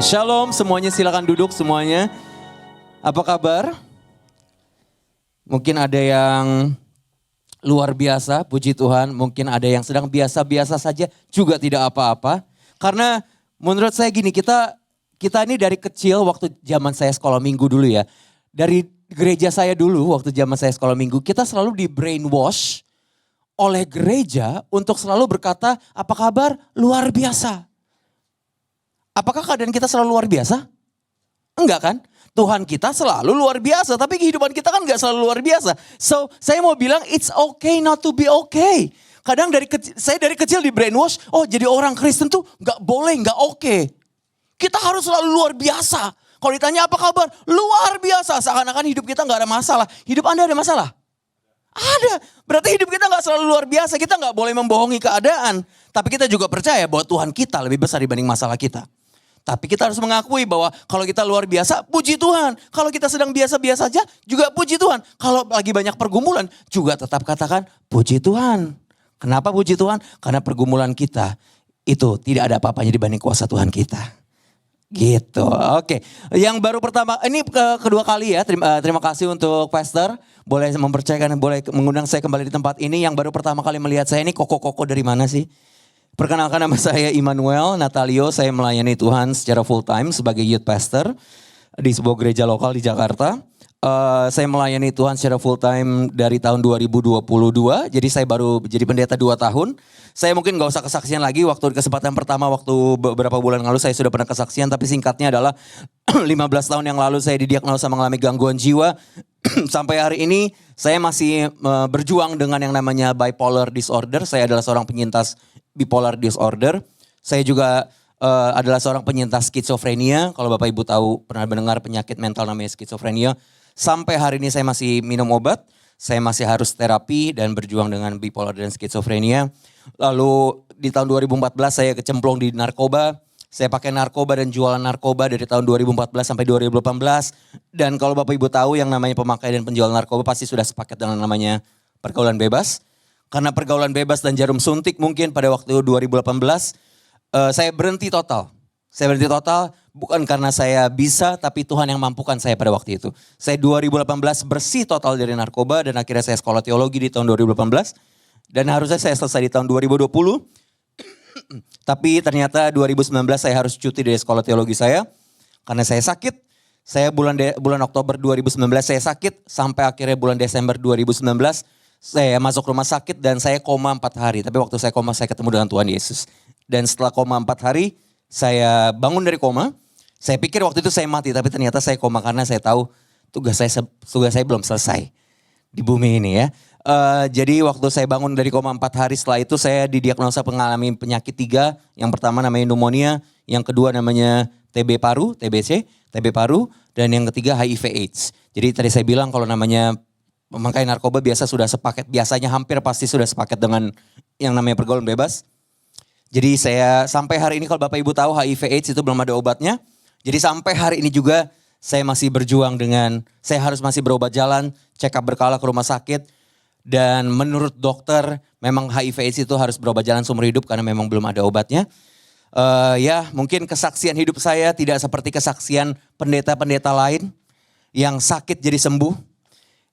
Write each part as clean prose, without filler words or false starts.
Shalom semuanya, silakan duduk semuanya. Apa kabar? Mungkin ada yang luar biasa, puji Tuhan. Mungkin ada yang sedang biasa-biasa saja, juga tidak apa-apa. Karena menurut saya gini, kita ini dari kecil waktu zaman saya sekolah minggu dulu ya. Dari gereja saya dulu waktu zaman saya sekolah minggu, kita selalu di brainwash oleh gereja untuk selalu berkata, apa kabar? Luar biasa. Apakah keadaan kita selalu luar biasa? Enggak kan? Tuhan kita selalu luar biasa, tapi kehidupan kita kan enggak selalu luar biasa. So, saya mau bilang it's okay not to be okay. Kadang saya dari kecil di brainwash, oh jadi orang Kristen tuh enggak boleh, enggak oke. Kita harus selalu luar biasa. Kalau ditanya apa kabar? Luar biasa. Seakan-akan hidup kita enggak ada masalah. Hidup Anda ada masalah? Ada. Berarti hidup kita enggak selalu luar biasa. Kita enggak boleh membohongi keadaan. Tapi kita juga percaya bahwa Tuhan kita lebih besar dibanding masalah kita. Tapi kita harus mengakui bahwa kalau kita luar biasa, puji Tuhan. Kalau kita sedang biasa-biasa saja, juga puji Tuhan. Kalau lagi banyak pergumulan, juga tetap katakan puji Tuhan. Kenapa puji Tuhan? Karena pergumulan kita itu tidak ada apa-apanya dibanding kuasa Tuhan kita. Gitu, oke. Yang baru pertama, ini kedua kali ya, terima kasih untuk Pastor. Boleh mempercayakan, boleh mengundang saya kembali di tempat ini. Yang baru pertama kali melihat saya ini koko-koko dari mana sih? Perkenalkan, nama saya Immanuel Natalio, saya melayani Tuhan secara full time sebagai youth pastor di sebuah gereja lokal di Jakarta. Saya melayani Tuhan secara full time dari tahun 2022, jadi saya baru jadi pendeta 2 tahun. Saya mungkin gak usah kesaksian lagi, waktu kesempatan pertama waktu beberapa bulan lalu saya sudah pernah kesaksian, tapi singkatnya adalah 15 tahun yang lalu saya didiagnosa mengalami gangguan jiwa. Sampai hari ini saya masih berjuang dengan yang namanya bipolar disorder, saya adalah seorang penyintas bipolar disorder. Saya juga adalah seorang penyintas skizofrenia. Kalau Bapak Ibu tahu, pernah mendengar penyakit mental namanya skizofrenia. Sampai hari ini saya masih minum obat. Saya masih harus terapi dan berjuang dengan bipolar dan skizofrenia. Lalu di tahun 2014 saya kecemplung di narkoba. Saya pakai narkoba dan jualan narkoba dari tahun 2014 sampai 2018. Dan kalau Bapak Ibu tahu yang namanya pemakai dan penjual narkoba pasti sudah sepaket dengan namanya pergaulan bebas. Karena pergaulan bebas dan jarum suntik mungkin pada waktu 2018 saya berhenti total. Saya berhenti total bukan karena saya bisa, tapi Tuhan yang mampukan saya pada waktu itu. Saya 2018 bersih total dari narkoba dan akhirnya saya sekolah teologi di tahun 2018. Dan harusnya saya selesai di tahun 2020. Tapi ternyata 2019 saya harus cuti dari sekolah teologi saya. Karena saya sakit. Saya bulan Oktober 2019 saya sakit. Sampai akhirnya bulan Desember 2019 saya masuk rumah sakit dan saya koma 4 hari. Tapi waktu saya koma saya ketemu dengan Tuhan Yesus. Dan setelah koma 4 hari saya bangun dari koma. Saya pikir waktu itu saya mati tapi ternyata saya koma karena saya tahu tugas saya belum selesai di bumi ini ya. Jadi waktu saya bangun dari koma 4 hari setelah itu saya didiagnosa mengalami penyakit 3. Yang pertama namanya pneumonia, yang kedua namanya TB paru, TBC, TB paru, dan yang ketiga HIV AIDS. Jadi tadi saya bilang kalau namanya memakai narkoba biasanya hampir pasti sudah sepaket dengan yang namanya pergaulan bebas. Jadi saya sampai hari ini kalau Bapak Ibu tahu HIV AIDS itu belum ada obatnya. Jadi sampai hari ini juga saya masih berjuang saya harus masih berobat jalan, check up berkala ke rumah sakit. Dan menurut dokter memang HIV AIDS itu harus berobat jalan seumur hidup karena memang belum ada obatnya. Ya mungkin kesaksian hidup saya tidak seperti kesaksian pendeta-pendeta lain yang sakit jadi sembuh.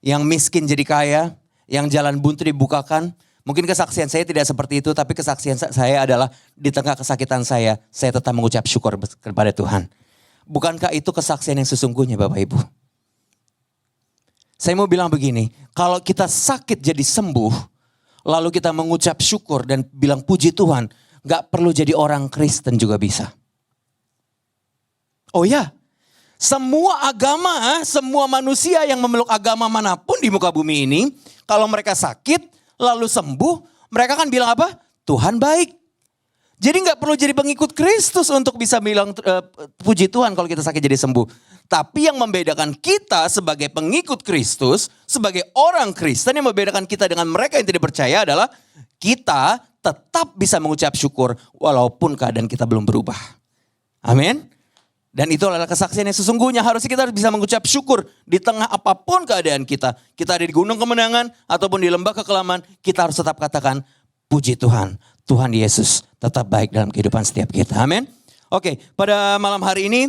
Yang miskin jadi kaya, yang jalan buntu dibukakan. Mungkin kesaksian saya tidak seperti itu, tapi kesaksian saya adalah di tengah kesakitan saya tetap mengucap syukur kepada Tuhan. Bukankah itu kesaksian yang sesungguhnya Bapak Ibu? Saya mau bilang begini, kalau kita sakit jadi sembuh, lalu kita mengucap syukur dan bilang puji Tuhan, gak perlu jadi orang Kristen juga bisa. Oh ya, semua agama, semua manusia yang memeluk agama manapun di muka bumi ini, kalau mereka sakit lalu sembuh, mereka kan bilang apa? Tuhan baik. Jadi gak perlu jadi pengikut Kristus untuk bisa bilang puji Tuhan kalau kita sakit jadi sembuh. Tapi yang membedakan kita sebagai pengikut Kristus, sebagai orang Kristen yang membedakan kita dengan mereka yang tidak percaya adalah kita tetap bisa mengucap syukur walaupun keadaan kita belum berubah. Amin. Dan itu adalah kesaksian yang sesungguhnya. Harusnya kita harus bisa mengucap syukur di tengah apapun keadaan kita. Kita ada di gunung kemenangan ataupun di lembah kekelaman. Kita harus tetap katakan puji Tuhan. Tuhan Yesus tetap baik dalam kehidupan setiap kita. Amin. Oke, pada malam hari ini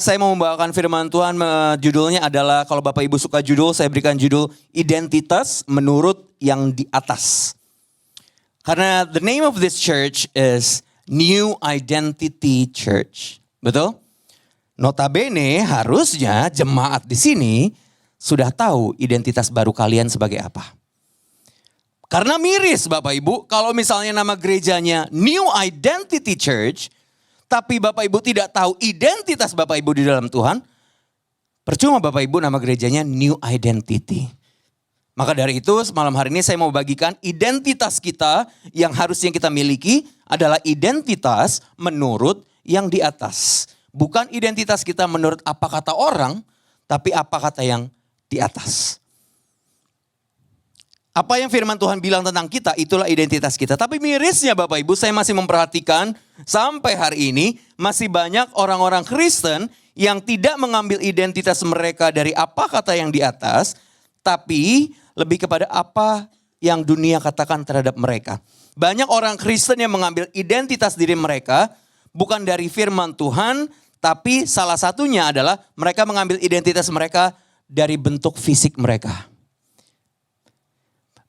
saya mau membawakan firman Tuhan. Judulnya adalah, kalau Bapak Ibu suka judul, saya berikan judul Identitas Menurut Yang di Atas. Karena the name of this church is New Identity Church. Betul? Notabene harusnya jemaat di sini sudah tahu identitas baru kalian sebagai apa. Karena miris Bapak Ibu, kalau misalnya nama gerejanya New Identity Church, tapi Bapak Ibu tidak tahu identitas Bapak Ibu di dalam Tuhan, percuma Bapak Ibu nama gerejanya New Identity. Maka dari itu malam hari ini saya mau bagikan identitas kita yang harusnya kita miliki adalah identitas menurut yang di atas. Bukan identitas kita menurut apa kata orang, tapi apa kata yang di atas. Apa yang firman Tuhan bilang tentang kita, itulah identitas kita. Tapi mirisnya Bapak Ibu, saya masih memperhatikan sampai hari ini masih banyak orang-orang Kristen yang tidak mengambil identitas mereka dari apa kata yang di atas, tapi lebih kepada apa yang dunia katakan terhadap mereka. Banyak orang Kristen yang mengambil identitas diri mereka bukan dari firman Tuhan, tapi salah satunya adalah mereka mengambil identitas mereka dari bentuk fisik mereka.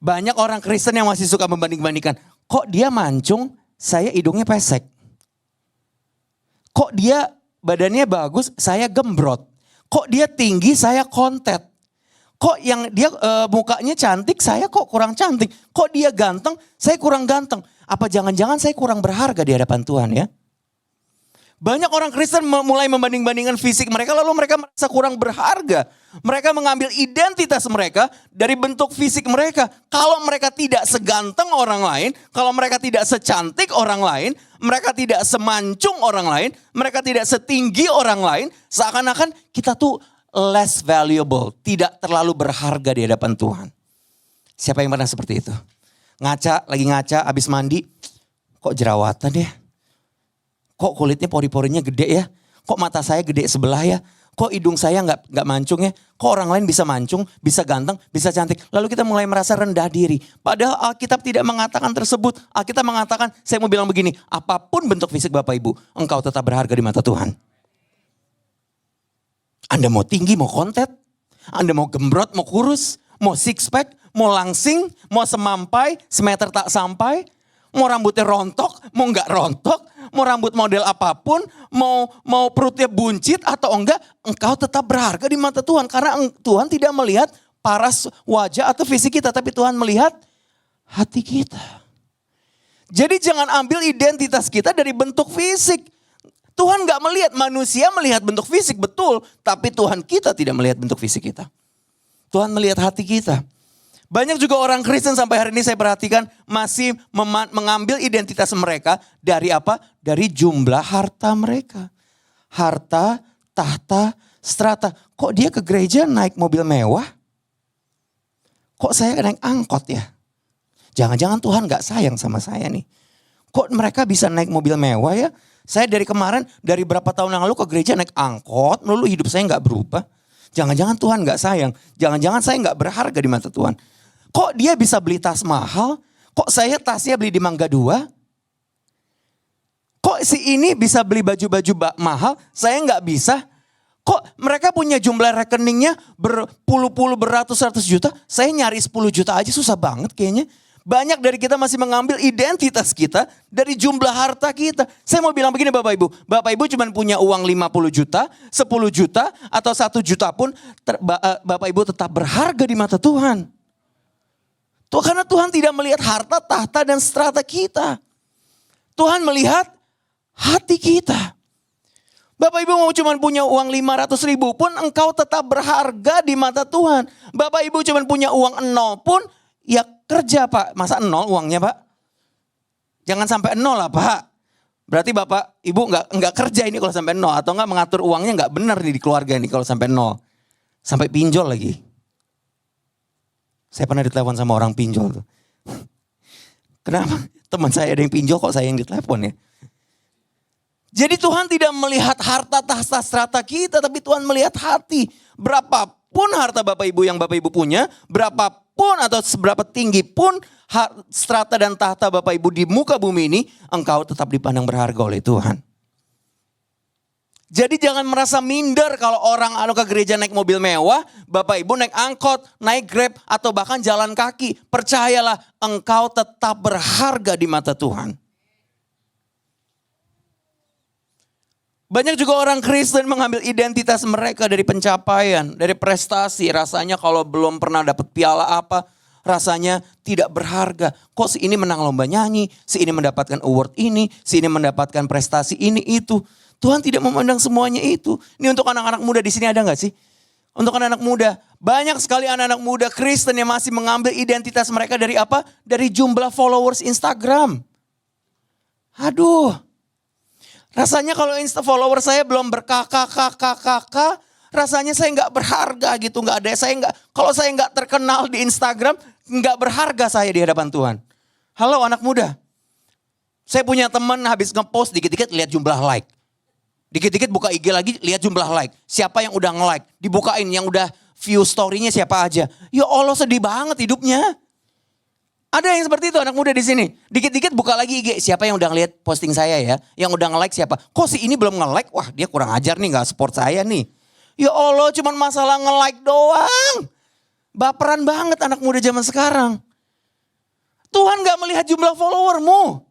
Banyak orang Kristen yang masih suka membanding-bandingkan. Kok dia mancung, saya hidungnya pesek. Kok dia badannya bagus, saya gembrot. Kok dia tinggi, saya kontet. Kok yang dia mukanya cantik, saya kok kurang cantik. Kok dia ganteng, saya kurang ganteng. Apa jangan-jangan saya kurang berharga di hadapan Tuhan ya? Banyak orang Kristen mulai membanding-bandingkan fisik mereka, lalu mereka merasa kurang berharga. Mereka mengambil identitas mereka dari bentuk fisik mereka. Kalau mereka tidak seganteng orang lain, kalau mereka tidak secantik orang lain, mereka tidak semancung orang lain, mereka tidak setinggi orang lain, seakan-akan kita tuh less valuable, tidak terlalu berharga di hadapan Tuhan. Siapa yang pernah seperti itu? Lagi ngaca, habis mandi, kok jerawatan ya? Kok kulitnya pori-porinya gede ya? Kok mata saya gede sebelah ya? Kok hidung saya nggak mancung ya? Kok orang lain bisa mancung, bisa ganteng, bisa cantik? Lalu kita mulai merasa rendah diri. Padahal Alkitab tidak mengatakan tersebut. Alkitab mengatakan, saya mau bilang begini, apapun bentuk fisik Bapak Ibu, engkau tetap berharga di mata Tuhan. Anda mau tinggi, mau kontet, Anda mau gembrot, mau kurus, mau six pack, mau langsing, mau semampai, semeter tak sampai, mau rambutnya rontok, mau nggak rontok, mau rambut model apapun, mau perutnya buncit atau enggak, engkau tetap berharga di mata Tuhan. Karena Tuhan tidak melihat paras wajah atau fisik kita, tapi Tuhan melihat hati kita. Jadi jangan ambil identitas kita dari bentuk fisik. Tuhan gak melihat, manusia melihat bentuk fisik betul, tapi Tuhan kita tidak melihat bentuk fisik kita. Tuhan melihat hati kita. Banyak juga orang Kristen sampai hari ini saya perhatikan masih mengambil identitas mereka dari apa? Dari jumlah harta mereka. Harta, tahta, strata. Kok dia ke gereja naik mobil mewah? Kok saya naik angkot ya? Jangan-jangan Tuhan gak sayang sama saya nih. Kok mereka bisa naik mobil mewah ya? Saya dari kemarin, dari berapa tahun yang lalu ke gereja naik angkot, lalu hidup saya gak berubah. Jangan-jangan Tuhan gak sayang. Jangan-jangan saya gak berharga di mata Tuhan. Kok dia bisa beli tas mahal? Kok saya tasnya beli di Mangga 2? Kok si ini bisa beli baju-baju mahal? Saya nggak bisa. Kok mereka punya jumlah rekeningnya berpuluh-puluh, beratus-ratus juta? Saya nyari 10 juta aja susah banget kayaknya. Banyak dari kita masih mengambil identitas kita dari jumlah harta kita. Saya mau bilang begini Bapak Ibu. Bapak Ibu cuma punya uang 50 juta, 10 juta, atau 1 juta pun Bapak Ibu tetap berharga di mata Tuhan. Karena Tuhan tidak melihat harta, tahta, dan strata kita. Tuhan melihat hati kita. Bapak Ibu mau cuma punya uang 500 ribu pun engkau tetap berharga di mata Tuhan. Bapak Ibu cuma punya uang 0 pun ya kerja Pak. Masa 0 uangnya Pak? Jangan sampai 0 lah Pak. Berarti Bapak Ibu nggak kerja ini kalau sampai 0. Atau nggak mengatur uangnya nggak benar nih di keluarga ini kalau sampai 0. Sampai pinjol lagi. Saya pernah ditelepon sama orang pinjol tuh. Kenapa? Teman saya ada yang pinjol kok saya yang ditelepon ya. Jadi Tuhan tidak melihat harta, tahta, strata kita, tapi Tuhan melihat hati. Berapapun harta Bapak Ibu yang Bapak Ibu punya, berapapun atau seberapa tinggi pun strata dan tahta Bapak Ibu di muka bumi ini, engkau tetap dipandang berharga oleh Tuhan. Jadi jangan merasa minder kalau orang ke gereja naik mobil mewah, Bapak Ibu naik angkot, naik Grab, atau bahkan jalan kaki. Percayalah, engkau tetap berharga di mata Tuhan. Banyak juga orang Kristen mengambil identitas mereka dari pencapaian, dari prestasi. Rasanya kalau belum pernah dapat piala apa, rasanya tidak berharga. Kok si ini menang lomba nyanyi, si ini mendapatkan award ini, si ini mendapatkan prestasi ini itu. Tuhan tidak memandang semuanya itu. Ini untuk anak-anak muda di sini ada gak sih? Untuk anak-anak muda. Banyak sekali anak-anak muda Kristen yang masih mengambil identitas mereka dari apa? Dari jumlah followers Instagram. Aduh. Rasanya kalau follower saya belum berkakak, rasanya saya gak berharga gitu. Kalau saya gak terkenal di Instagram, gak berharga saya di hadapan Tuhan. Halo anak muda. Saya punya teman habis ngepost dikit-dikit lihat jumlah like. Dikit-dikit buka IG lagi, lihat jumlah like. Siapa yang udah nge-like, dibukain yang udah view story-nya siapa aja. Ya Allah sedih banget hidupnya. Ada yang seperti itu anak muda di sini. Dikit-dikit buka lagi IG, siapa yang udah ngeliat posting saya ya. Yang udah nge-like siapa. Kok si ini belum nge-like, wah dia kurang ajar nih gak support saya nih. Ya Allah cuman masalah nge-like doang. Baperan banget anak muda zaman sekarang. Tuhan gak melihat jumlah followermu.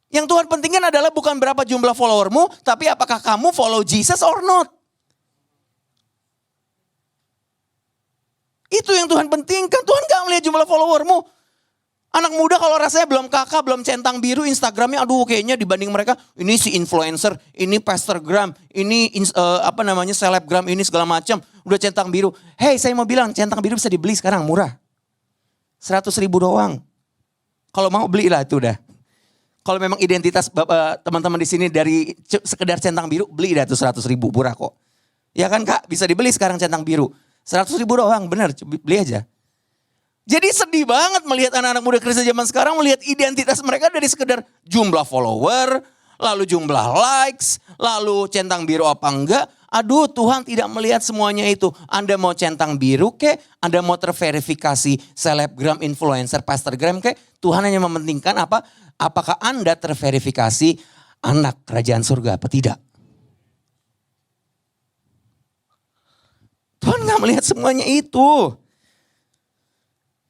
Yang Tuhan pentingkan adalah bukan berapa jumlah followermu, tapi apakah kamu follow Jesus or not. Itu yang Tuhan pentingkan. Tuhan gak melihat jumlah followermu. Anak muda kalau rasanya belum kakak, belum centang biru Instagramnya, aduh kayaknya dibanding mereka, ini si influencer, ini pastorgram, ini selebgram, ini segala macam. Udah centang biru. Hey saya mau bilang centang biru bisa dibeli sekarang murah. 100.000 doang. Kalau mau belilah itu udah. Kalau memang identitas teman-teman di sini dari sekedar centang biru, beli dah tuh 100.000 murah kok. Ya kan Kak, bisa dibeli sekarang centang biru. 100.000 doang, bener, beli aja. Jadi sedih banget melihat anak-anak muda Kristen zaman sekarang melihat identitas mereka dari sekedar jumlah follower, lalu jumlah likes, lalu centang biru apa enggak. Aduh Tuhan tidak melihat semuanya itu. Anda mau centang biru kek, Anda mau terverifikasi selebgram, influencer, pastorgram kek. Tuhan hanya mementingkan apa? Apakah Anda terverifikasi anak kerajaan surga apa tidak? Tuhan gak melihat semuanya itu.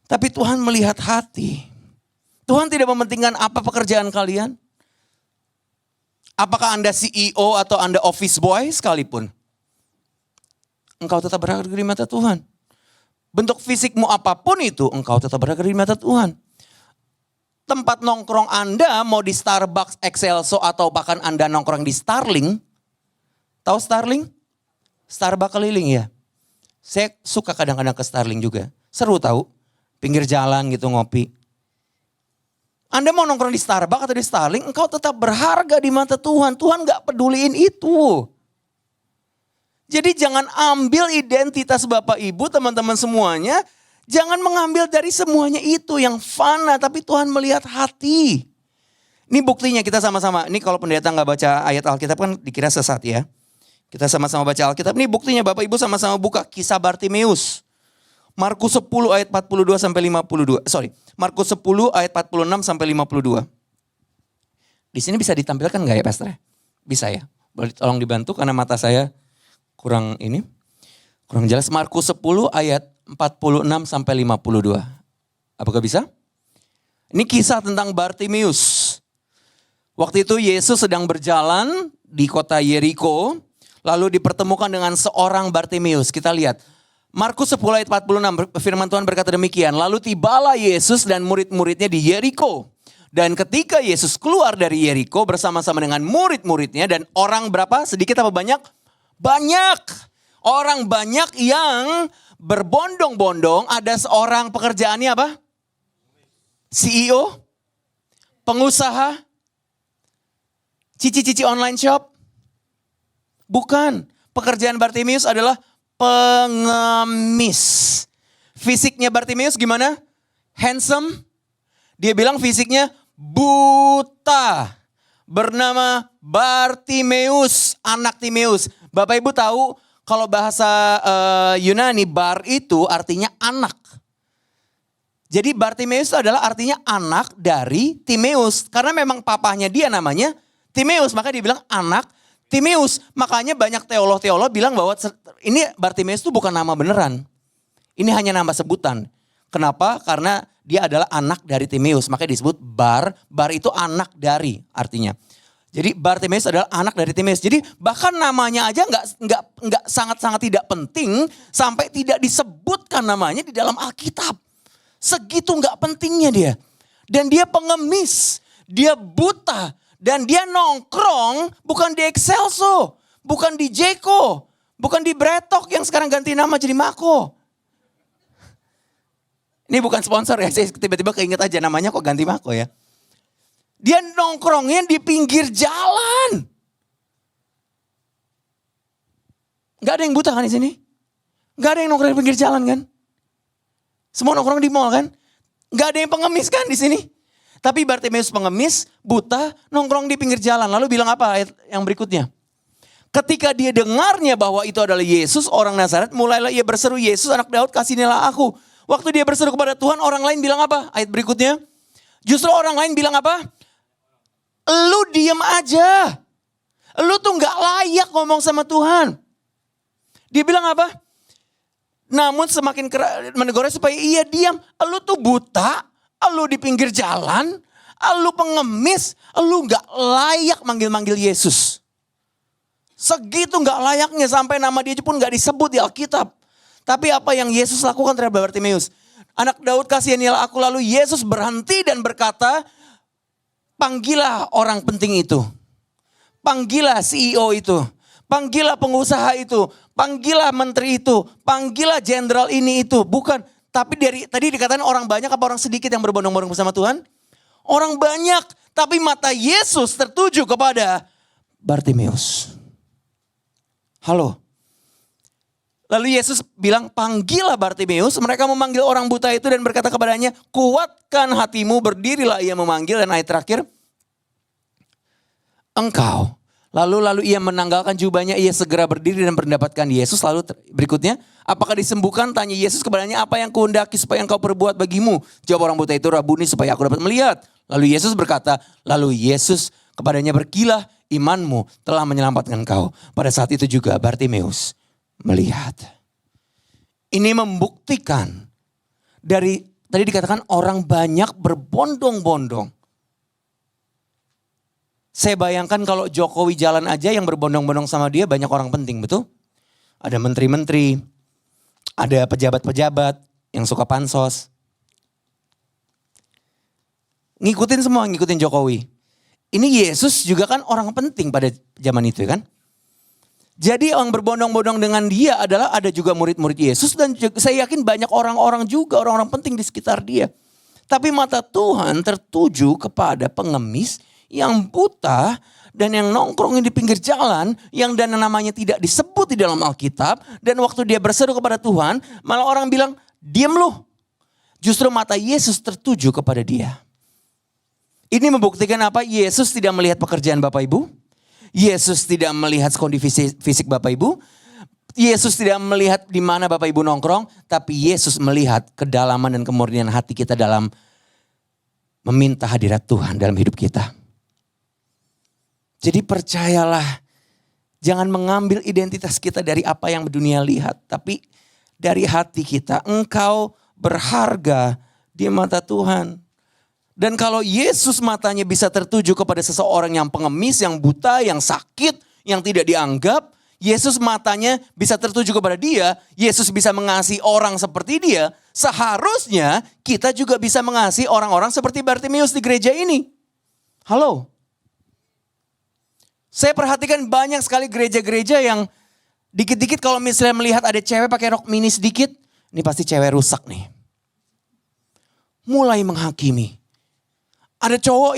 Tapi Tuhan melihat hati. Tuhan tidak mementingkan apa pekerjaan kalian. Apakah Anda CEO atau Anda office boy sekalipun. Engkau tetap berharga di mata Tuhan. Bentuk fisikmu apapun itu, engkau tetap berharga di mata Tuhan. Tempat nongkrong Anda mau di Starbucks, Excelso atau bahkan Anda nongkrong di Starling. Tahu Starling? Starbucks keliling ya. Saya suka kadang-kadang ke Starling juga. Seru tahu. Pinggir jalan gitu ngopi. Anda mau nongkrong di Starbucks atau di Starling, engkau tetap berharga di mata Tuhan. Tuhan gak peduliin itu. Jadi jangan ambil identitas Bapak Ibu, teman-teman semuanya. Jangan mengambil dari semuanya itu yang fana, tapi Tuhan melihat hati. Ini buktinya kita sama-sama. Ini kalau pendeta gak baca ayat Alkitab kan dikira sesat ya. Kita sama-sama baca Alkitab. Ini buktinya Bapak Ibu sama-sama buka kisah Bartimeus. Markus 10 ayat 42 sampai 52. Markus 10 ayat 46 sampai 52. Di sini bisa ditampilkan gak ya Pastor? Bisa ya. Boleh tolong dibantu karena mata saya kurang jelas. Markus 10 ayat 46 sampai 52. Apakah bisa? Ini kisah tentang Bartimeus. Waktu itu Yesus sedang berjalan di kota Yeriko, lalu dipertemukan dengan seorang Bartimeus. Kita lihat. Markus 10 ayat 46, firman Tuhan berkata demikian. Lalu tibalah Yesus dan murid-muridnya di Yeriko. Dan ketika Yesus keluar dari Yeriko bersama-sama dengan murid-muridnya, dan orang berapa? Sedikit apa banyak? Banyak. Orang banyak yang berbondong-bondong. Ada seorang pekerjaannya apa? CEO? Pengusaha? Cici-cici online shop? Bukan. Pekerjaan Bartimeus adalah pengemis. Fisiknya Bartimeus gimana? Handsome. Dia bilang fisiknya buta. Bernama Bartimeus, anak Timeus. Bapak Ibu tahu kalau bahasa Yunani bar itu artinya anak. Jadi Bartimeus adalah artinya anak dari Timeus. Karena memang papahnya dia namanya Timeus, maka dia bilang anak Timeus. Makanya banyak teolog-teolog bilang bahwa ini Bartimeus itu bukan nama beneran. Ini hanya nama sebutan. Kenapa? Karena dia adalah anak dari Timeus. Makanya disebut Bar. Bar itu anak dari artinya. Jadi Bartimeus adalah anak dari Timeus. Jadi bahkan namanya aja nggak sangat-sangat tidak penting sampai tidak disebutkan namanya di dalam Alkitab. Segitu nggak pentingnya dia. Dan dia pengemis, dia buta, dan dia nongkrong bukan di Excelso, bukan di Jeko, bukan di Bretok yang sekarang ganti nama jadi Mako. Ini bukan sponsor ya, saya tiba-tiba keinget aja namanya kok ganti Mako ya. Dia nongkrongnya di pinggir jalan. Gak ada yang buta kan di sini? Gak ada yang nongkrong di pinggir jalan kan? Semua nongkrong di mall kan? Gak ada yang pengemis kan di sini? Tapi Bartimeus pengemis, buta, nongkrong di pinggir jalan. Lalu bilang apa ayat yang berikutnya? Ketika dia dengarnya bahwa itu adalah Yesus orang Nazaret, mulailah ia berseru, Yesus anak Daud kasihanilah aku. Waktu dia berseru kepada Tuhan, orang lain bilang apa? Ayat berikutnya. Justru orang lain bilang apa? Lu diem aja. Lu tuh gak layak ngomong sama Tuhan. Dia bilang apa? Namun semakin menegurnya supaya ia diam. Lu tuh buta, lu di pinggir jalan, lu pengemis, lu gak layak manggil-manggil Yesus. Segitu gak layaknya sampai nama dia pun gak disebut di Alkitab. Tapi apa yang Yesus lakukan terhadap Bartimeus? Anak Daud kasihanilah aku, lalu Yesus berhenti dan berkata, panggillah orang penting itu. Panggillah CEO itu. Panggillah pengusaha itu. Panggillah menteri itu. Panggillah jenderal ini itu. Bukan. Tapi tadi dikatakan orang banyak apa orang sedikit yang berbondong-bondong bersama Tuhan? Orang banyak. Tapi mata Yesus tertuju kepada Bartimeus. Halo. Lalu Yesus bilang, panggillah Bartimeus. Mereka memanggil orang buta itu dan berkata kepadanya, kuatkan hatimu, berdirilah. Ia memanggil, dan ayat terakhir, engkau. Lalu ia menanggalkan jubahnya, ia segera berdiri dan mendapatkan Yesus. Lalu berikutnya, apakah disembuhkan? Tanya Yesus kepadanya, apa yang kuhendaki supaya engkau perbuat bagimu? Jawab orang buta itu, Rabuni, supaya aku dapat melihat. Lalu Yesus berkata, lalu Yesus kepadanya, berkilah, imanmu telah menyelamatkan engkau. Pada saat itu juga Bartimeus melihat. Ini membuktikan dari tadi dikatakan orang banyak berbondong-bondong. Saya bayangkan kalau Jokowi jalan aja yang berbondong-bondong sama dia banyak orang penting, betul? Ada menteri-menteri, ada pejabat-pejabat yang suka pansos. Ngikutin semua, ngikutin Jokowi. Ini Yesus juga kan orang penting pada zaman itu kan. Jadi yang berbondong-bondong dengan dia adalah ada juga murid-murid Yesus. Dan saya yakin banyak orang-orang juga, orang-orang penting di sekitar dia. Tapi mata Tuhan tertuju kepada pengemis yang buta dan yang nongkrongin di pinggir jalan. Yang dan namanya tidak disebut di dalam Alkitab. Dan waktu dia berseru kepada Tuhan, malah orang bilang, diam lu. Justru mata Yesus tertuju kepada dia. Ini membuktikan apa? Yesus tidak melihat pekerjaan Bapak Ibu. Yesus tidak melihat kondisi fisik Bapak Ibu. Yesus tidak melihat di mana Bapak Ibu nongkrong. Tapi Yesus melihat kedalaman dan kemurnian hati kita dalam meminta hadirat Tuhan dalam hidup kita. Jadi percayalah. Jangan mengambil identitas kita dari apa yang dunia lihat. Tapi dari hati kita. Engkau berharga di mata Tuhan. Dan kalau Yesus matanya bisa tertuju kepada seseorang yang pengemis, yang buta, yang sakit, yang tidak dianggap. Yesus matanya bisa tertuju kepada dia. Yesus bisa mengasihi orang seperti dia. Seharusnya kita juga bisa mengasihi orang-orang seperti Bartimeus di gereja ini. Halo. Saya perhatikan banyak sekali gereja-gereja yang dikit-dikit kalau misalnya melihat ada cewek pakai rok mini sedikit. Ini pasti cewek rusak nih. Mulai menghakimi. Ada cowok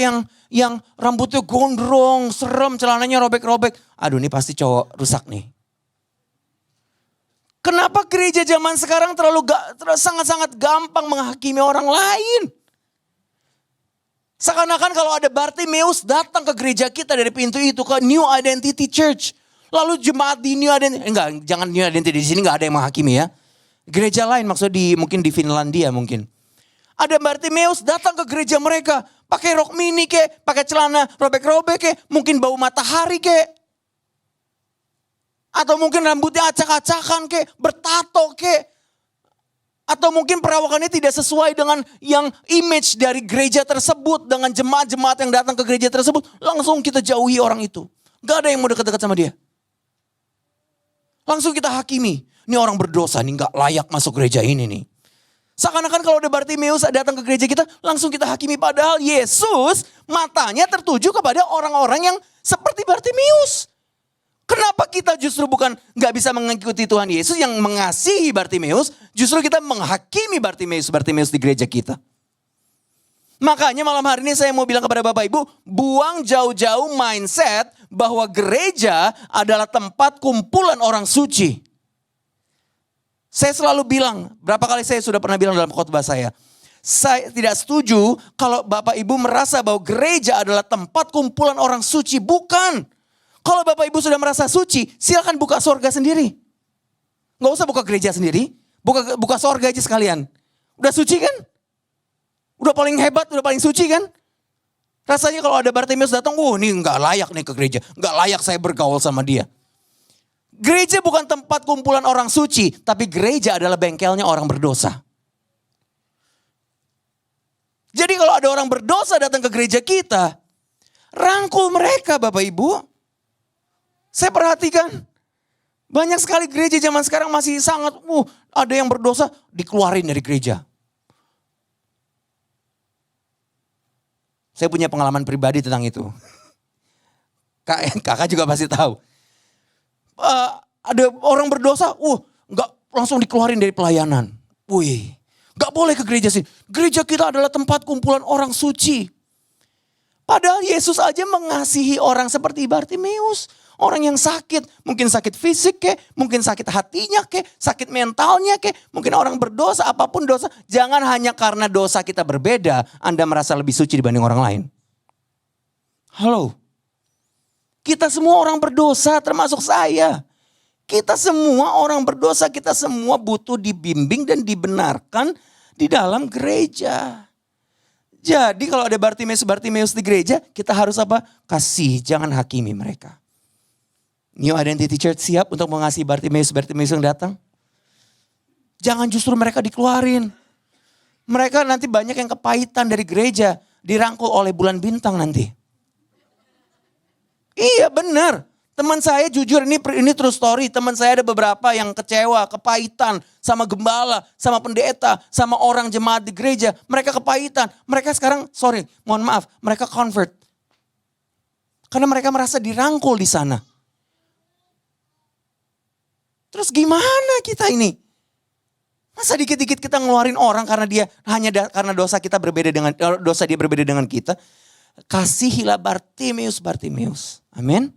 yang rambutnya gondrong, serem, celananya robek-robek. Aduh, ini pasti cowok rusak nih. Kenapa gereja zaman sekarang sangat-sangat gampang menghakimi orang lain? Seakan-akan kalau ada Bartimeus datang ke gereja kita dari pintu itu ke New Identity Church. Lalu jemaat di New Identity, jangan New Identity, di sini gak ada yang menghakimi ya. Gereja lain maksudnya mungkin di Finlandia mungkin. Ada Bartimeus datang ke gereja mereka. Pakai rok mini kek, pakai celana robek-robek kek, mungkin bau matahari kek. Atau mungkin rambutnya acak-acakan kek, bertato kek. Atau mungkin perawakannya tidak sesuai dengan yang image dari gereja tersebut. Dengan jemaat-jemaat yang datang ke gereja tersebut. Langsung kita jauhi orang itu. Gak ada yang mau dekat-dekat sama dia. Langsung kita hakimi. Ini orang berdosa nih, gak layak masuk gereja ini nih. Seakan-akan kalau ada Bartimeus datang ke gereja kita, langsung kita hakimi. Padahal Yesus matanya tertuju kepada orang-orang yang seperti Bartimeus. Kenapa kita justru bukan gak bisa mengikuti Tuhan Yesus yang mengasihi Bartimeus, justru kita menghakimi Bartimeus di gereja kita. Makanya malam hari ini saya mau bilang kepada Bapak Ibu, buang jauh-jauh mindset bahwa gereja adalah tempat kumpulan orang suci. Saya selalu bilang, berapa kali saya sudah pernah bilang dalam khotbah saya tidak setuju kalau Bapak Ibu merasa bahwa gereja adalah tempat kumpulan orang suci. Bukan. Kalau Bapak Ibu sudah merasa suci, silakan buka sorga sendiri. Gak usah buka gereja sendiri, buka sorga aja sekalian. Udah suci kan? Udah paling hebat, udah paling suci kan? Rasanya kalau ada Bartimeus datang, ini gak layak nih ke gereja. Gak layak saya bergaul sama dia. Gereja bukan tempat kumpulan orang suci, tapi gereja adalah bengkelnya orang berdosa. Jadi kalau ada orang berdosa datang ke gereja kita, rangkul mereka Bapak Ibu. Saya perhatikan, banyak sekali gereja zaman sekarang masih sangat, ada yang berdosa dikeluarin dari gereja. Saya punya pengalaman pribadi tentang itu. Kakak juga pasti tahu. Ada orang berdosa, nggak langsung dikeluarin dari pelayanan. Nggak boleh ke gereja sini. Gereja kita adalah tempat kumpulan orang suci. Padahal Yesus aja mengasihi orang seperti Bartimeus. Orang yang sakit, mungkin sakit fisik kek, mungkin sakit hatinya kek, sakit mentalnya kek, mungkin orang berdosa, apapun dosa. Jangan hanya karena dosa kita berbeda, Anda merasa lebih suci dibanding orang lain. Halo. Kita semua orang berdosa, termasuk saya. Kita semua orang berdosa, kita semua butuh dibimbing dan dibenarkan di dalam gereja. Jadi kalau ada Bartimeus di gereja, kita harus apa? Kasih, jangan hakimi mereka. New Identity Church siap untuk mengasihi Bartimeus yang datang? Jangan justru mereka dikeluarin. Mereka nanti banyak yang kepahitan dari gereja, dirangkul oleh bulan bintang nanti. Iya benar. Teman saya jujur ini true story. Teman saya ada beberapa yang kecewa, kepahitan sama gembala, sama pendeta, sama orang jemaat di gereja. Mereka kepahitan. Mereka sekarang, mohon maaf, mereka convert. Karena mereka merasa dirangkul di sana. Terus gimana kita ini? Masa dikit-dikit kita ngeluarin orang karena dia karena dosa kita berbeda dosa dia berbeda dengan kita. Kasihilah Bartimeus. Amin.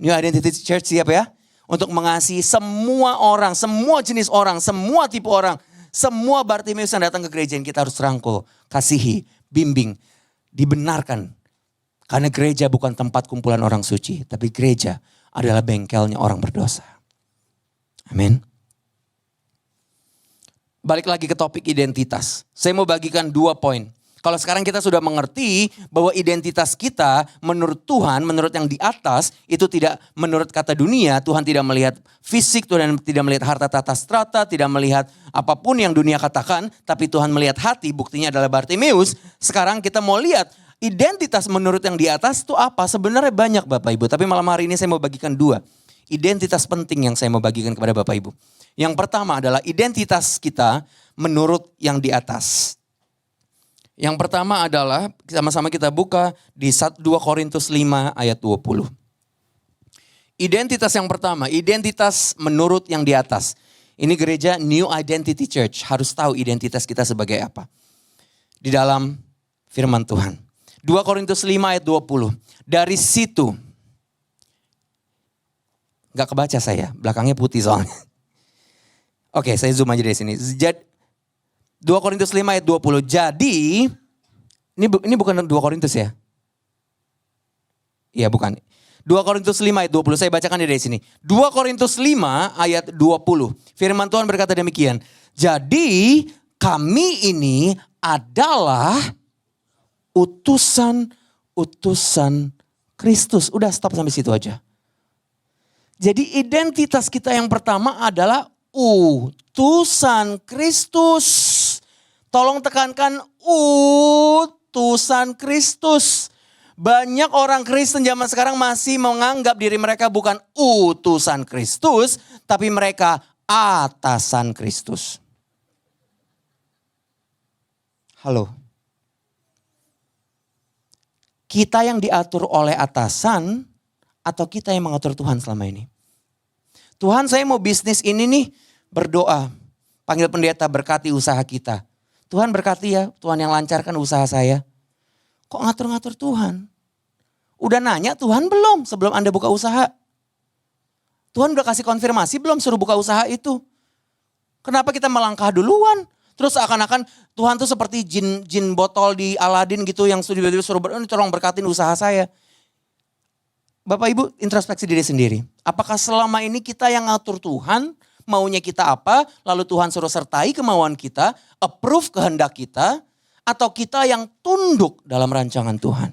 New Identity Church siap ya? Untuk mengasihi semua orang, semua jenis orang, semua tipe orang. Semua Bartimeus yang datang ke gereja yang kita harus rangkul. Kasihi, bimbing, dibenarkan. Karena gereja bukan tempat kumpulan orang suci. Tapi gereja adalah bengkelnya orang berdosa. Amin. Balik lagi ke topik identitas. Saya mau bagikan 2 poin. Kalau sekarang kita sudah mengerti bahwa identitas kita menurut Tuhan, menurut yang di atas, itu tidak menurut kata dunia. Tuhan tidak melihat fisik, Tuhan tidak melihat harta tata strata, tidak melihat apapun yang dunia katakan. Tapi Tuhan melihat hati, buktinya adalah Bartimeus. Sekarang kita mau lihat identitas menurut yang di atas itu apa. Sebenarnya banyak Bapak Ibu, tapi malam hari ini saya mau bagikan 2. Identitas penting yang saya mau bagikan kepada Bapak Ibu. Yang pertama adalah identitas kita menurut yang di atas. Yang pertama adalah sama-sama kita buka di 2 Korintus 5 ayat 20. Identitas yang pertama, identitas menurut yang di atas. Ini gereja New Identity Church harus tahu identitas kita sebagai apa. Di dalam firman Tuhan. 2 Korintus 5 ayat 20. Dari situ. Gak kebaca saya, belakangnya putih soalnya. Oke, saya zoom aja dari sini. 2 Korintus 5 ayat 20. Jadi, ini bukan 2 Korintus ya? Iya bukan. 2 Korintus 5 ayat 20, saya bacakan dari sini. 2 Korintus 5 ayat 20. Firman Tuhan berkata demikian. Jadi, kami ini adalah utusan Kristus. Udah stop sampai situ aja. Jadi identitas kita yang pertama adalah utusan Kristus. Tolong tekankan utusan Kristus. Banyak orang Kristen zaman sekarang masih menganggap diri mereka bukan utusan Kristus, tapi mereka atasan Kristus. Halo. Kita yang diatur oleh atasan atau kita yang mengatur Tuhan selama ini? Tuhan, saya mau bisnis ini nih, berdoa. Panggil pendeta, berkati usaha kita. Tuhan berkati ya, Tuhan yang lancarkan usaha saya. Kok ngatur-ngatur Tuhan? Udah nanya Tuhan belum sebelum Anda buka usaha? Tuhan udah kasih konfirmasi belum suruh buka usaha itu? Kenapa kita melangkah duluan? Terus seakan-akan Tuhan tuh seperti jin botol di Aladin gitu yang tiba-tiba suruh tolong berkatin usaha saya. Bapak Ibu introspeksi diri sendiri. Apakah selama ini kita yang ngatur Tuhan, maunya kita apa, lalu Tuhan suruh sertai kemauan kita, approve kehendak kita, atau kita yang tunduk dalam rancangan Tuhan?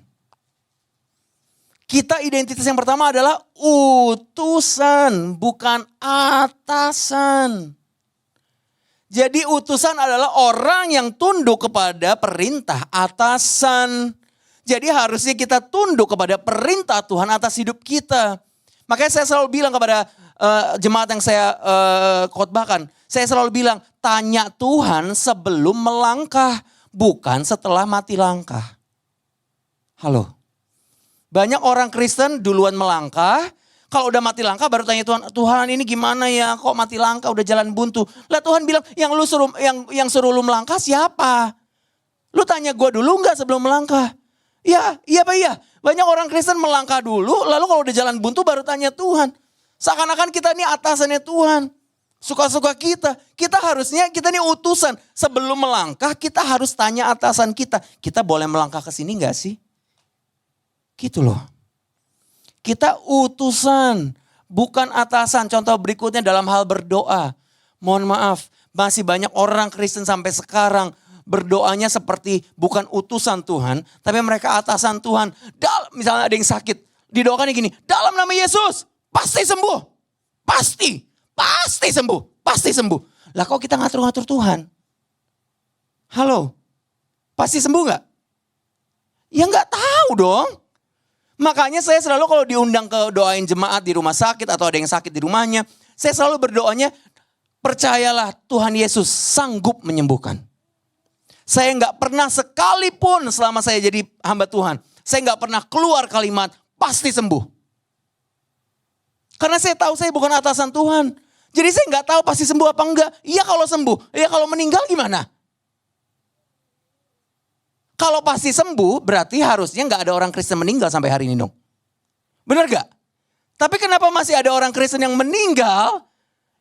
Kita identitas yang pertama adalah utusan, bukan atasan. Jadi utusan adalah orang yang tunduk kepada perintah atasan. Jadi harusnya kita tunduk kepada perintah Tuhan atas hidup kita. Makanya saya selalu bilang kepada jemaat yang saya khotbahkan. Saya selalu bilang, tanya Tuhan sebelum melangkah. Bukan setelah mati langkah. Halo. Banyak orang Kristen duluan melangkah. Kalau udah mati langkah baru tanya Tuhan, Tuhan ini gimana ya, kok mati langkah udah jalan buntu. Lah Tuhan bilang, yang suruh lu melangkah siapa? Lu tanya gue dulu enggak sebelum melangkah? Ya, iya Pak iya. Banyak orang Kristen melangkah dulu, lalu kalau udah jalan buntu baru tanya Tuhan. Seakan-akan kita ini atasannya Tuhan. Suka-suka kita. Kita harusnya, kita ini utusan. Sebelum melangkah kita harus tanya atasan kita. Kita boleh melangkah ke sini enggak sih? Gitu loh. Kita utusan, bukan atasan. Contoh berikutnya dalam hal berdoa. Mohon maaf, masih banyak orang Kristen sampai sekarang berdoanya seperti bukan utusan Tuhan, tapi mereka atasan Tuhan. Misalnya ada yang sakit, didoakan gini, dalam nama Yesus, pasti sembuh. Pasti sembuh. Lah kok kita ngatur-ngatur Tuhan? Halo, pasti sembuh gak? Ya gak tahu dong. Makanya saya selalu kalau diundang ke doain jemaat di rumah sakit atau ada yang sakit di rumahnya, saya selalu berdoanya, percayalah Tuhan Yesus sanggup menyembuhkan. Saya nggak pernah sekalipun selama saya jadi hamba Tuhan, saya nggak pernah keluar kalimat pasti sembuh. Karena saya tahu saya bukan atasan Tuhan. Jadi saya nggak tahu pasti sembuh apa enggak. Iya kalau sembuh, iya kalau meninggal gimana? Kalau pasti sembuh berarti harusnya nggak ada orang Kristen meninggal sampai hari ini dong. Benar gak? Tapi kenapa masih ada orang Kristen yang meninggal?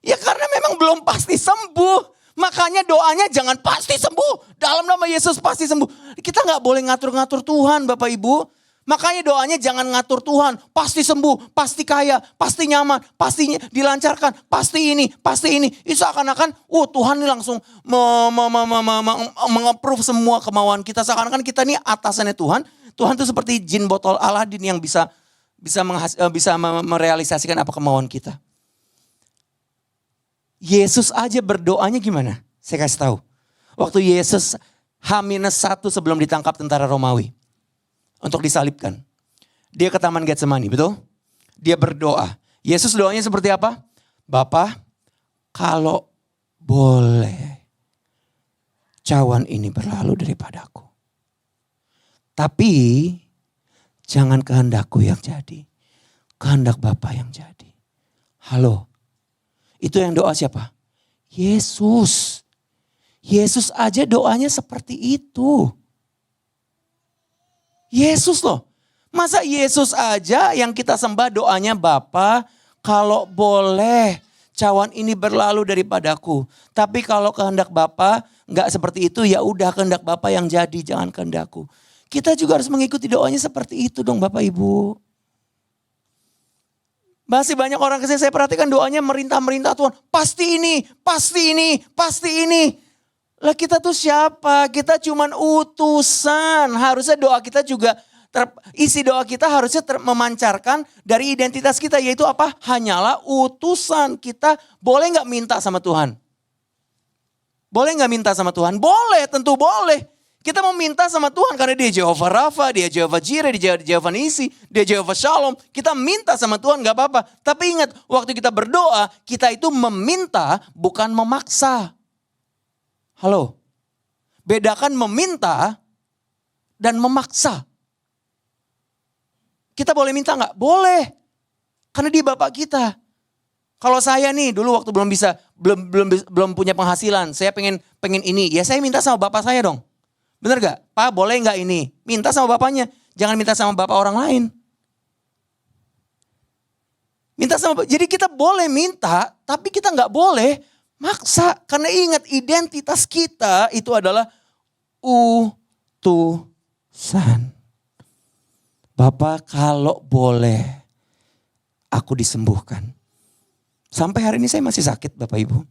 Ya karena memang belum pasti sembuh. Makanya doanya jangan pasti sembuh. Dalam nama Yesus pasti sembuh. Kita gak boleh ngatur-ngatur Tuhan Bapak Ibu. Makanya doanya jangan ngatur Tuhan. Pasti sembuh, pasti kaya, pasti nyaman, pasti dilancarkan, pasti ini, pasti ini. Itu seakan-akan Tuhan ini langsung meng-approve semua kemauan kita. Seakan-akan kita ini atasannya Tuhan. Tuhan itu seperti jin botol Aladin yang bisa merealisasikan apa kemauan kita. Yesus aja berdoanya gimana? Saya kasih tahu. Waktu Yesus H-1 sebelum ditangkap tentara Romawi. Untuk disalibkan. Dia ke Taman Getsemani, betul? Dia berdoa. Yesus doanya seperti apa? Bapa, kalau boleh cawan ini berlalu daripadaku. Tapi jangan kehendakku yang jadi. Kehendak Bapa yang jadi. Halo. Itu yang doa siapa? Yesus. Yesus aja doanya seperti itu. Yesus loh. Masa Yesus aja yang kita sembah doanya Bapa, kalau boleh cawan ini berlalu daripadaku. Tapi kalau kehendak Bapa enggak seperti itu, ya udah kehendak Bapa yang jadi, jangan kehendakku. Kita juga harus mengikuti doanya seperti itu dong Bapak Ibu. Masih banyak orang Kristen saya perhatikan doanya merintah-merintah Tuhan. Pasti ini, pasti ini, pasti ini. Lah kita tuh siapa? Kita cuman utusan. Harusnya doa kita juga, isi doa kita harusnya memancarkan dari identitas kita. Yaitu apa? Hanyalah utusan. Kita boleh gak minta sama Tuhan? Boleh gak minta sama Tuhan? Boleh, tentu boleh. Kita mau minta sama Tuhan karena dia Jehovah Rafa, dia Jehovah Jireh, dia Jehovah Nisi, dia Jehovah Shalom. Kita minta sama Tuhan gak apa-apa. Tapi ingat, waktu kita berdoa, kita itu meminta bukan memaksa. Halo? Bedakan meminta dan memaksa. Kita boleh minta gak? Boleh. Karena dia Bapak kita. Kalau saya nih dulu waktu belum punya penghasilan, saya pengen ini, ya saya minta sama Bapak saya dong. Bener gak? Pak boleh gak ini? Minta sama bapaknya. Jangan minta sama bapak orang lain. Jadi kita boleh minta, tapi kita gak boleh maksa. Karena ingat identitas kita itu adalah utusan. Bapak kalau boleh aku disembuhkan. Sampai hari ini saya masih sakit Bapak Ibu.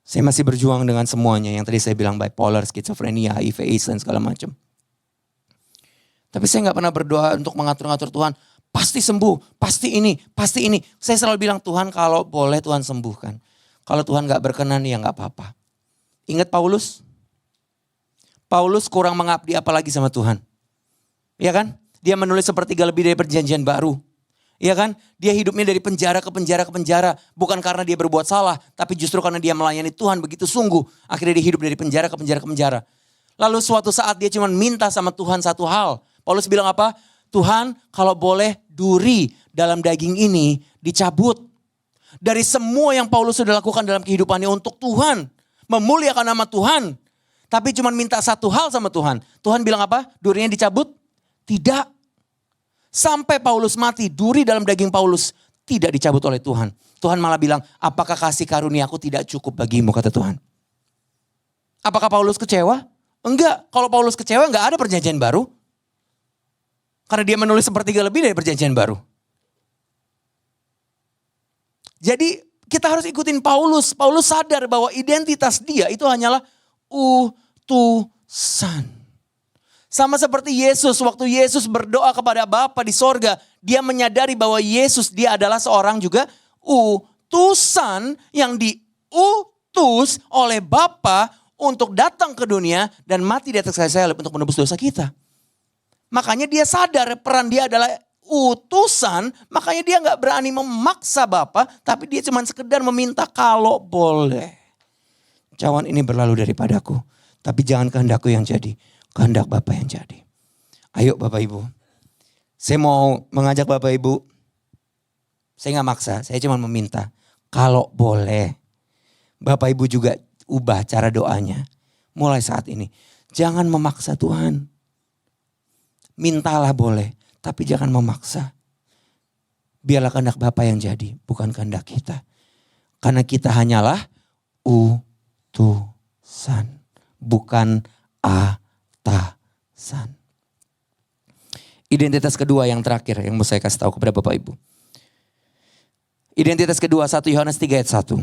Saya masih berjuang dengan semuanya yang tadi saya bilang bipolar, skizofrenia, HIV, AIDS dan segala macam. Tapi saya gak pernah berdoa untuk mengatur-ngatur Tuhan. Pasti sembuh, pasti ini, pasti ini. Saya selalu bilang Tuhan kalau boleh Tuhan sembuhkan. Kalau Tuhan gak berkenan ya gak apa-apa. Ingat Paulus? Paulus kurang mengabdi apalagi sama Tuhan. Iya kan? Dia menulis sepertiga lebih dari perjanjian baru. Iya kan? Dia hidupnya dari penjara ke penjara ke penjara. Bukan karena dia berbuat salah. Tapi justru karena dia melayani Tuhan begitu sungguh. Akhirnya dia hidup dari penjara ke penjara ke penjara. Lalu suatu saat dia cuma minta sama Tuhan satu hal. Paulus bilang apa? Tuhan kalau boleh duri dalam daging ini dicabut. Dari semua yang Paulus sudah lakukan dalam kehidupannya untuk Tuhan. Memuliakan nama Tuhan. Tapi cuma minta satu hal sama Tuhan. Tuhan bilang apa? Durinya dicabut? Tidak. Sampai Paulus mati, duri dalam daging Paulus tidak dicabut oleh Tuhan. Tuhan malah bilang, apakah kasih karuniaku tidak cukup bagimu, kata Tuhan. Apakah Paulus kecewa? Enggak, kalau Paulus kecewa enggak ada perjanjian baru. Karena dia menulis sepertiga lebih dari perjanjian baru. Jadi kita harus ikutin Paulus. Paulus sadar bahwa identitas dia itu hanyalah utusan. Sama seperti Yesus, waktu Yesus berdoa kepada Bapa di sorga, dia menyadari bahwa Yesus dia adalah seorang juga utusan yang diutus oleh Bapa untuk datang ke dunia dan mati di atas kayu salib untuk menebus dosa kita. Makanya dia sadar peran dia adalah utusan, makanya dia gak berani memaksa Bapa, tapi dia cuma sekedar meminta kalau boleh. Cawan ini berlalu daripadaku, tapi jangan kehendakku yang jadi. Kehendak Bapak yang jadi. Ayo Bapak Ibu. Saya mau mengajak Bapak Ibu. Saya gak maksa, saya cuma meminta. Kalau boleh. Bapak Ibu juga ubah cara doanya. Mulai saat ini. Jangan memaksa Tuhan. Mintalah boleh, tapi jangan memaksa. Biarlah kehendak Bapak yang jadi, bukan kehendak kita. Karena kita hanyalah utusan. Bukan atasan. Identitas kedua yang terakhir yang mau saya kasih tahu kepada Bapak Ibu. Identitas kedua 1 Yohanes 3 ayat 1.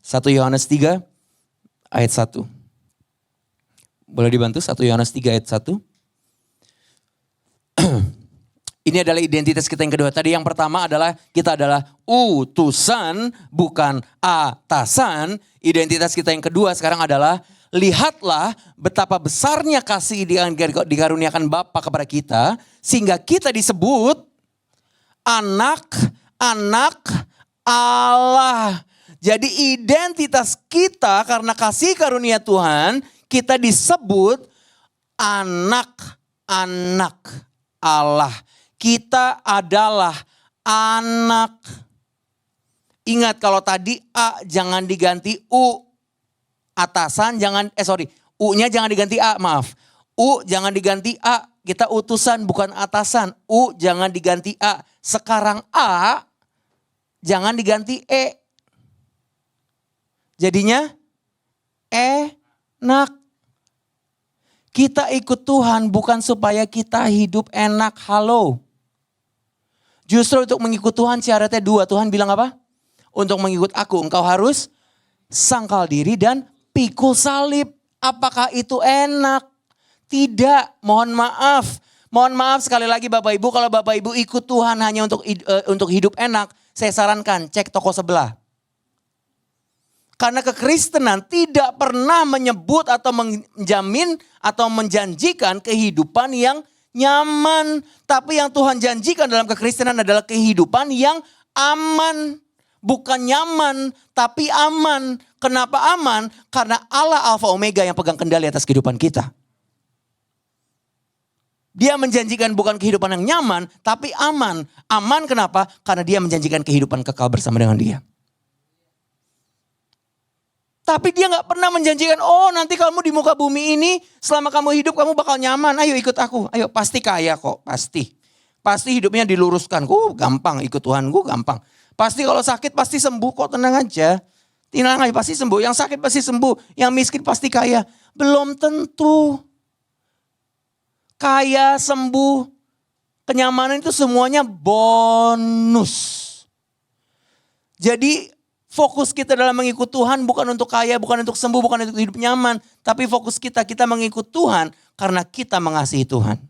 1 Yohanes 3 ayat 1. Boleh dibantu 1 Yohanes 3 ayat 1. Ini adalah identitas kita yang kedua. Tadi yang pertama adalah kita adalah utusan bukan atasan. Identitas kita yang kedua sekarang adalah lihatlah betapa besarnya kasih dikaruniakan Bapa kepada kita. Sehingga kita disebut anak-anak Allah. Jadi identitas kita karena kasih karunia Tuhan. Kita disebut anak-anak Allah. Kita adalah anak. Ingat kalau tadi A jangan diganti U. Atasan jangan, U-nya jangan diganti A, maaf. U jangan diganti A, kita utusan bukan atasan. U jangan diganti A. Sekarang A jangan diganti E. Jadinya enak. Kita ikut Tuhan bukan supaya kita hidup enak, halo. Justru untuk mengikut Tuhan syaratnya dua. Tuhan bilang apa? Untuk mengikut aku engkau harus sangkal diri dan pikul salib. Apakah itu enak? Tidak, mohon maaf. Mohon maaf sekali lagi Bapak Ibu, kalau Bapak Ibu ikut Tuhan hanya untuk hidup enak, saya sarankan cek toko sebelah. Karena kekristenan tidak pernah menyebut atau menjamin atau menjanjikan kehidupan yang nyaman. Tapi yang Tuhan janjikan dalam kekristenan adalah kehidupan yang aman. Bukan nyaman, tapi aman. Kenapa aman? Karena Allah Alfa Omega yang pegang kendali atas kehidupan kita. Dia menjanjikan bukan kehidupan yang nyaman, tapi aman. Aman kenapa? Karena dia menjanjikan kehidupan kekal bersama dengan dia. Tapi dia gak pernah menjanjikan, oh nanti kamu di muka bumi ini, selama kamu hidup kamu bakal nyaman. Ayo ikut aku, ayo pasti kaya kok, pasti. Pasti hidupnya diluruskan, gampang ikut Tuhan, gampang. Pasti kalau sakit pasti sembuh kok, tenang aja. Tenang aja pasti sembuh, yang sakit pasti sembuh, yang miskin pasti kaya. Belum tentu. Kaya, sembuh, kenyamanan itu semuanya bonus. Jadi fokus kita dalam mengikut Tuhan bukan untuk kaya, bukan untuk sembuh, bukan untuk hidup nyaman. Tapi fokus kita mengikut Tuhan karena kita mengasihi Tuhan.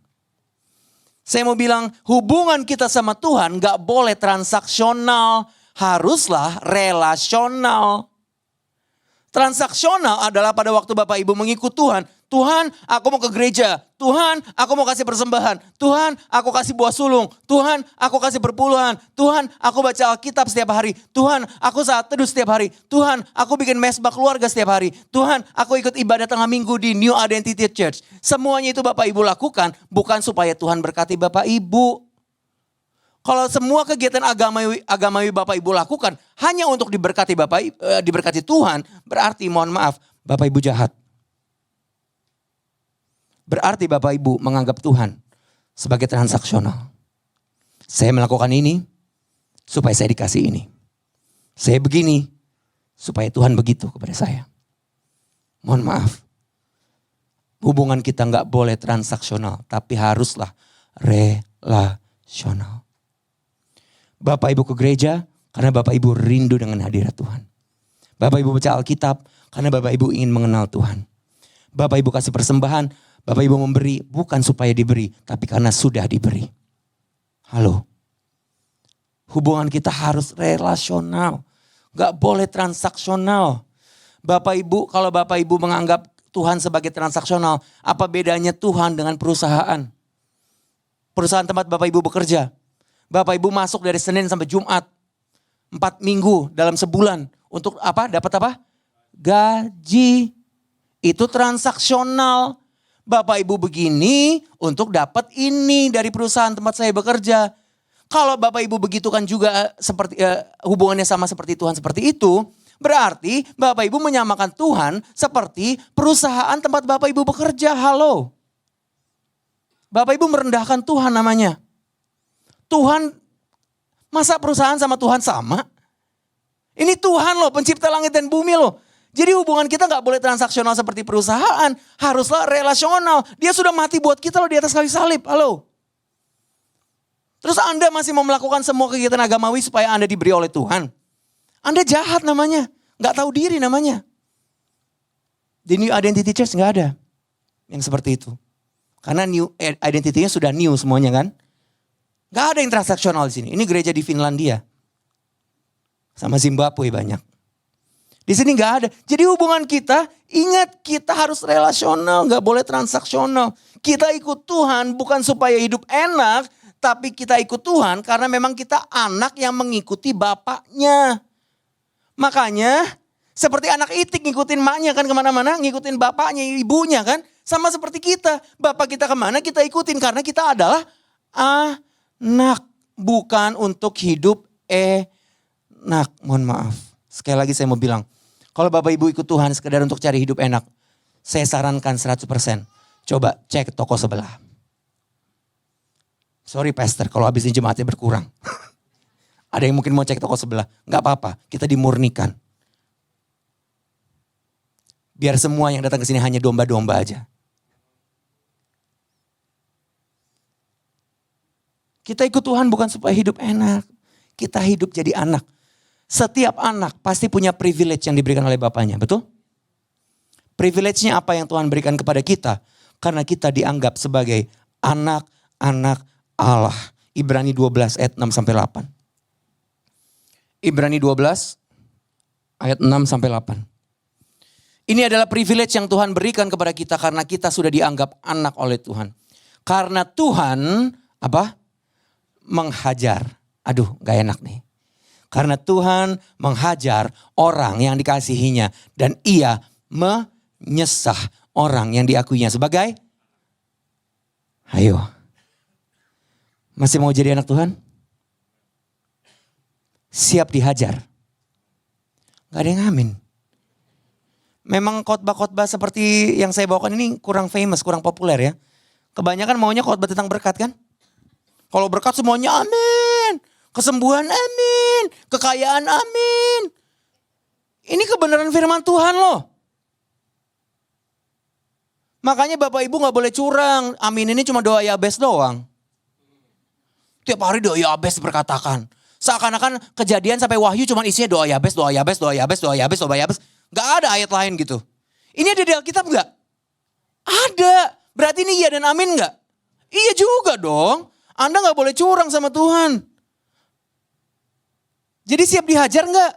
Saya mau bilang hubungan kita sama Tuhan gak boleh transaksional, haruslah relasional. Transaksional adalah pada waktu Bapak Ibu mengikut Tuhan. Tuhan, aku mau ke gereja. Tuhan, aku mau kasih persembahan. Tuhan, aku kasih buah sulung. Tuhan, aku kasih perpuluhan. Tuhan, aku baca Alkitab setiap hari. Tuhan, aku saat teduh setiap hari. Tuhan, aku bikin mesbah keluarga setiap hari. Tuhan, aku ikut ibadah tengah minggu di New Identity Church. Semuanya itu Bapak Ibu lakukan bukan supaya Tuhan berkati Bapak Ibu. Kalau semua kegiatan agamawi Bapak Ibu lakukan hanya untuk diberkati Tuhan, berarti mohon maaf, Bapak Ibu jahat. Berarti Bapak Ibu menganggap Tuhan sebagai transaksional. Saya melakukan ini supaya saya dikasih ini. Saya begini supaya Tuhan begitu kepada saya. Mohon maaf. Hubungan kita nggak boleh transaksional, tapi haruslah relasional. Bapak Ibu ke gereja karena Bapak Ibu rindu dengan hadirat Tuhan. Bapak Ibu baca Alkitab karena Bapak Ibu ingin mengenal Tuhan. Bapak Ibu kasih persembahan, Bapak Ibu memberi bukan supaya diberi, tapi karena sudah diberi. Halo. Hubungan kita harus relasional. Gak boleh transaksional. Bapak Ibu, kalau Bapak Ibu menganggap Tuhan sebagai transaksional, apa bedanya Tuhan dengan perusahaan? Perusahaan tempat Bapak Ibu bekerja. Bapak Ibu masuk dari Senin sampai Jumat. 4 minggu dalam sebulan. Untuk apa? Dapat apa? Gaji. Itu transaksional. Bapak Ibu begini untuk dapat ini dari perusahaan tempat saya bekerja. Kalau Bapak Ibu begitu kan juga seperti hubungannya sama seperti Tuhan seperti itu. Berarti Bapak Ibu menyamakan Tuhan seperti perusahaan tempat Bapak Ibu bekerja. Halo. Bapak Ibu merendahkan Tuhan namanya. Tuhan, masa perusahaan sama Tuhan sama? Ini Tuhan loh, pencipta langit dan bumi loh. Jadi hubungan kita gak boleh transaksional seperti perusahaan. Haruslah relasional. Dia sudah mati buat kita loh di atas kayu salib. Halo. Terus Anda masih mau melakukan semua kegiatan agamawi supaya Anda diberi oleh Tuhan. Anda jahat namanya. Gak tahu diri namanya. Di New Identity Church gak ada yang seperti itu. Karena new identity-nya sudah new semuanya kan. Gak ada yang transaksional di sini. Ini gereja di Finlandia. Sama Zimbabwe banyak. Di sini gak ada. Jadi hubungan kita, ingat kita harus relasional. Gak boleh transaksional. Kita ikut Tuhan bukan supaya hidup enak. Tapi kita ikut Tuhan karena memang kita anak yang mengikuti bapaknya. Makanya seperti anak itik ngikutin maknya kan kemana-mana. Ngikutin bapaknya, ibunya kan. Sama seperti kita. Bapak kita kemana kita ikutin karena kita adalah anak, bukan untuk hidup enak. Mohon maaf. Sekali lagi saya mau bilang. Kalau Bapak Ibu ikut Tuhan sekedar untuk cari hidup enak. Saya sarankan 100%. Coba cek toko sebelah. Sorry pastor kalau habis ini jemaatnya berkurang. Ada yang mungkin mau cek toko sebelah. Gak apa-apa, kita dimurnikan. Biar semua yang datang ke sini hanya domba-domba aja. Kita ikut Tuhan bukan supaya hidup enak. Kita hidup jadi anak. Setiap anak pasti punya privilege yang diberikan oleh bapaknya, betul? Privilege-nya apa yang Tuhan berikan kepada kita? Karena kita dianggap sebagai anak-anak Allah. Ibrani 12 ayat 6 sampai 8. Ibrani 12 ayat 6 sampai 8. Ini adalah privilege yang Tuhan berikan kepada kita karena kita sudah dianggap anak oleh Tuhan. Karena Tuhan apa? Menghajar. Aduh, gak enak nih. Karena Tuhan menghajar orang yang dikasihinya dan ia menyesah orang yang diakuinya sebagai. Ayo. Masih mau jadi anak Tuhan? Siap dihajar. Gak ada yang amin. Memang khotbah-khotbah seperti yang saya bawakan ini kurang famous, kurang populer ya. Kebanyakan maunya khotbah tentang berkat kan? Kalau berkat semuanya amin. Kesembuhan amin. Kekayaan amin. Ini kebenaran firman Tuhan loh. Makanya Bapak Ibu gak boleh curang. Amin ini cuma doa Yabes doang. Tiap hari doa Yabes diperkatakan. Seakan-akan kejadian sampai Wahyu cuma isinya doa Yabes, doa Yabes, doa Yabes, doa Yabes, doa Yabes. Gak ada ayat lain gitu. Ini ada di Alkitab gak? Ada. Berarti ini iya dan amin gak? Iya juga dong. Anda gak boleh curang sama Tuhan. Jadi siap dihajar gak?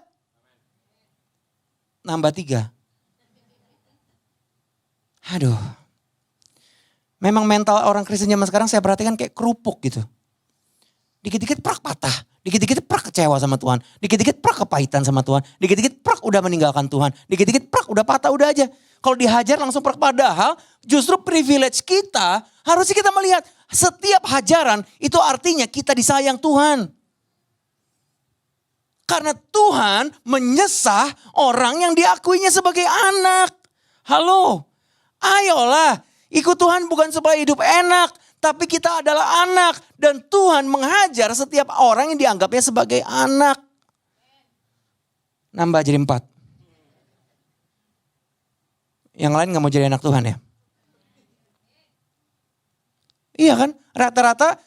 Nambah 3. Aduh. Memang mental orang Kristen zaman sekarang saya perhatikan kayak kerupuk gitu. Dikit-dikit prak patah. Dikit-dikit prak kecewa sama Tuhan. Dikit-dikit prak kepahitan sama Tuhan. Dikit-dikit prak udah meninggalkan Tuhan. Dikit-dikit prak udah patah udah aja. Kalau dihajar langsung prak. Padahal justru privilege kita harusnya kita melihat. Setiap hajaran itu artinya kita disayang Tuhan. Karena Tuhan menyesah orang yang diakuinya sebagai anak. Halo, ayolah ikut Tuhan bukan supaya hidup enak. Tapi kita adalah anak dan Tuhan menghajar setiap orang yang dianggapnya sebagai anak. Nambah jadi 4. Yang lain gak mau jadi anak Tuhan ya? Iya kan? Rata-rata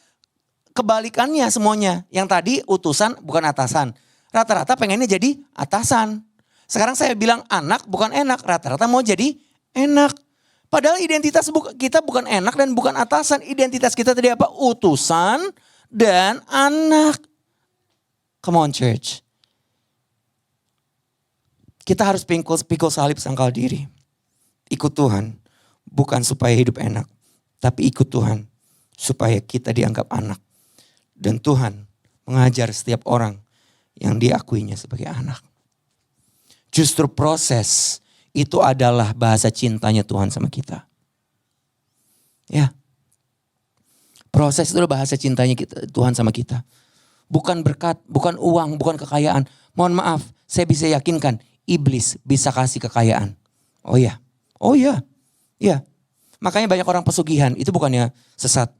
kebalikannya semuanya. Yang tadi utusan bukan atasan. Rata-rata pengennya jadi atasan. Sekarang saya bilang anak bukan enak. Rata-rata mau jadi enak. Padahal identitas kita bukan enak dan bukan atasan. Identitas kita tadi apa? Utusan dan anak. Come on church. Kita harus pikul salib sangkal diri. Ikut Tuhan bukan supaya hidup enak. Tapi ikut Tuhan supaya kita dianggap anak. Dan Tuhan mengajar setiap orang yang diakuinya sebagai anak. Justru proses itu adalah bahasa cintanya Tuhan sama kita. Ya. Proses itu adalah bahasa cintanya Tuhan sama kita. Bukan berkat, bukan uang, bukan kekayaan. Mohon maaf, saya bisa yakinkan iblis bisa kasih kekayaan. Oh iya. Oh iya. Iya. Makanya banyak orang pesugihan, itu bukannya sesat.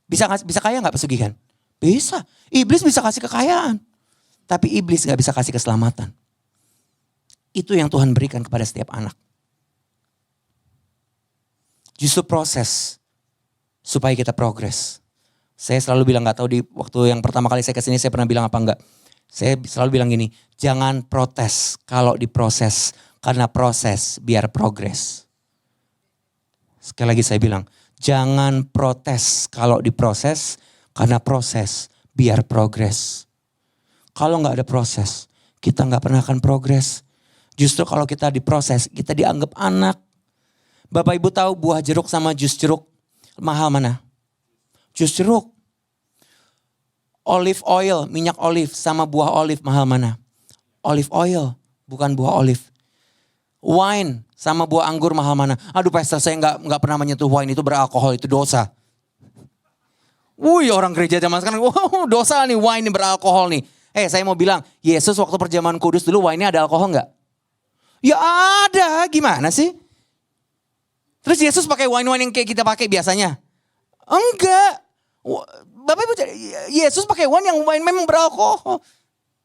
Bisa kaya gak pesugihan? Bisa. Iblis bisa kasih kekayaan. Tapi iblis gak bisa kasih keselamatan. Itu yang Tuhan berikan kepada setiap anak. Justru proses supaya kita progres. Saya selalu bilang, gak tahu di waktu yang pertama kali saya kesini saya pernah bilang apa enggak. Saya selalu bilang gini, jangan protes kalau diproses. Karena proses biar progres. Sekali lagi saya bilang, jangan protes kalau diproses. Karena proses biar progres. Kalau gak ada proses, kita gak pernah akan progres. Justru kalau kita diproses, kita dianggap anak. Bapak Ibu tahu buah jeruk sama jus jeruk mahal mana? Jus jeruk. Olive oil, minyak olive sama buah olive mahal mana? Olive oil, bukan buah olive. Wine sama buah anggur mahal mana? Aduh pastor saya nggak pernah menyentuh wine, itu beralkohol, itu dosa. Wih orang gereja zaman sekarang, wow dosa nih wine ini beralkohol nih. Saya mau bilang, Yesus waktu perjamuan kudus dulu wine-nya ada alkohol nggak? Ya ada, gimana sih? Terus Yesus pakai wine-wine yang kayak kita pakai biasanya? Enggak. Bapak Ibu, Yesus pakai wine yang wine memang beralkohol.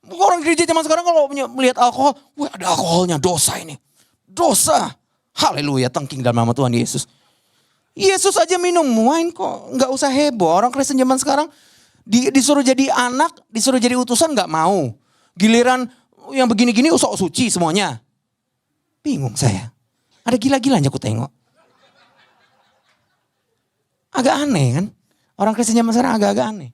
Orang gereja zaman sekarang kalau melihat alkohol, wah ada alkoholnya, dosa ini. Dosa. Haleluya, tengking dalam nama Tuhan Yesus. Yesus aja minum wine kok, nggak usah heboh. Orang Kristen zaman sekarang disuruh jadi anak, disuruh jadi utusan nggak mau. Giliran yang begini-gini sok suci semuanya. Bingung saya. Ada gila-gilanya aku tengok. Agak aneh kan. Orang Kristen zaman sekarang agak-agak aneh.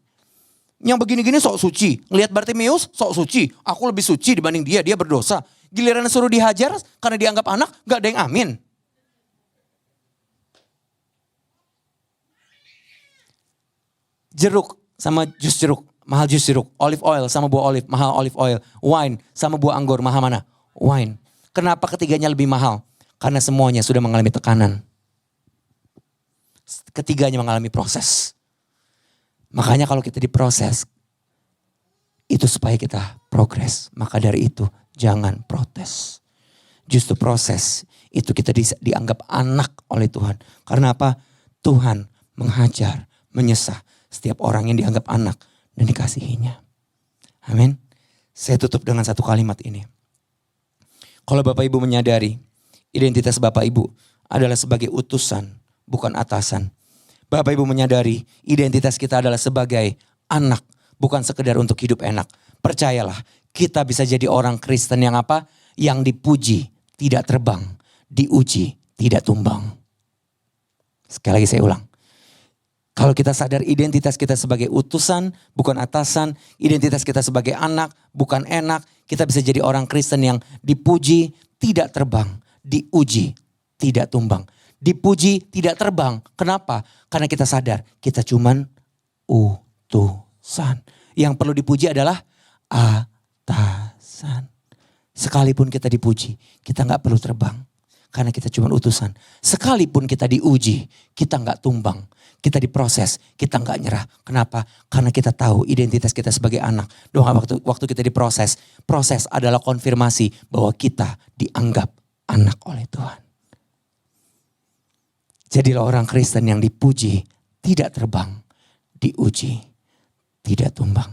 Yang begini-gini sok suci. Ngelihat Bartimeus sok suci. Aku lebih suci dibanding dia. Dia berdosa. Giliran suruh dihajar karena dianggap anak. Gak ada yang amin. Jeruk sama jus jeruk. Mahal jus jeruk. Olive oil sama buah olive. Mahal olive oil. Wine sama buah anggur. Mahal mana? Wine. Kenapa ketiganya lebih mahal? Karena semuanya sudah mengalami tekanan. Ketiganya mengalami proses. Makanya kalau kita diproses, itu supaya kita progres. Maka dari itu jangan protes. Justru proses itu kita dianggap anak oleh Tuhan. Karena apa? Tuhan menghajar, menyesah setiap orang yang dianggap anak dan dikasihinya. Amin. Saya tutup dengan satu kalimat ini. Kalau Bapak Ibu menyadari identitas Bapak Ibu adalah sebagai utusan, bukan atasan. Bapak Ibu menyadari identitas kita adalah sebagai anak, bukan sekedar untuk hidup enak. Percayalah, kita bisa jadi orang Kristen yang apa? Yang dipuji, tidak terbang. Diuji, tidak tumbang. Sekali lagi saya ulang. Kalau kita sadar identitas kita sebagai utusan, bukan atasan. Identitas kita sebagai anak, bukan enak. Kita bisa jadi orang Kristen yang dipuji, tidak terbang. Diuji, tidak tumbang. Dipuji, tidak terbang. Kenapa? Karena kita sadar kita cuman utusan. Yang perlu dipuji adalah atasan. Sekalipun kita dipuji, kita gak perlu terbang. Karena kita cuman utusan. Sekalipun kita diuji, kita gak tumbang. Kita diproses, kita gak nyerah. Kenapa? Karena kita tahu identitas kita sebagai anak. Doa waktu kita diproses, proses adalah konfirmasi bahwa kita dianggap anak oleh Tuhan. Jadilah orang Kristen yang dipuji, tidak terbang, diuji, tidak tumbang.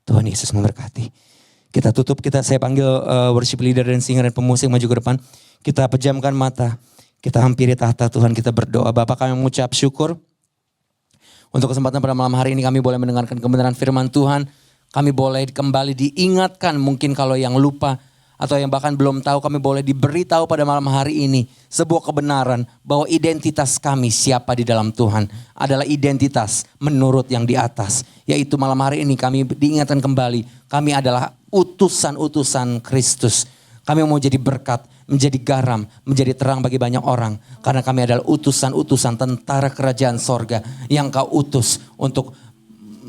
Tuhan Yesus memberkati. Kita tutup, saya panggil worship leader dan singer dan pemusik maju ke depan. Kita pejamkan mata, kita hampiri tahta Tuhan, kita berdoa. Bapak, kami mengucap syukur untuk kesempatan pada malam hari ini kami boleh mendengarkan kebenaran firman Tuhan. Kami boleh kembali diingatkan, mungkin kalau yang lupa atau yang bahkan belum tahu, kami boleh diberitahu pada malam hari ini sebuah kebenaran bahwa identitas kami siapa di dalam Tuhan adalah identitas menurut yang di atas. Yaitu malam hari ini kami diingatkan kembali, kami adalah utusan-utusan Kristus. Kami mau jadi berkat, menjadi garam, menjadi terang bagi banyak orang. Karena kami adalah utusan-utusan tentara kerajaan sorga yang kau utus untuk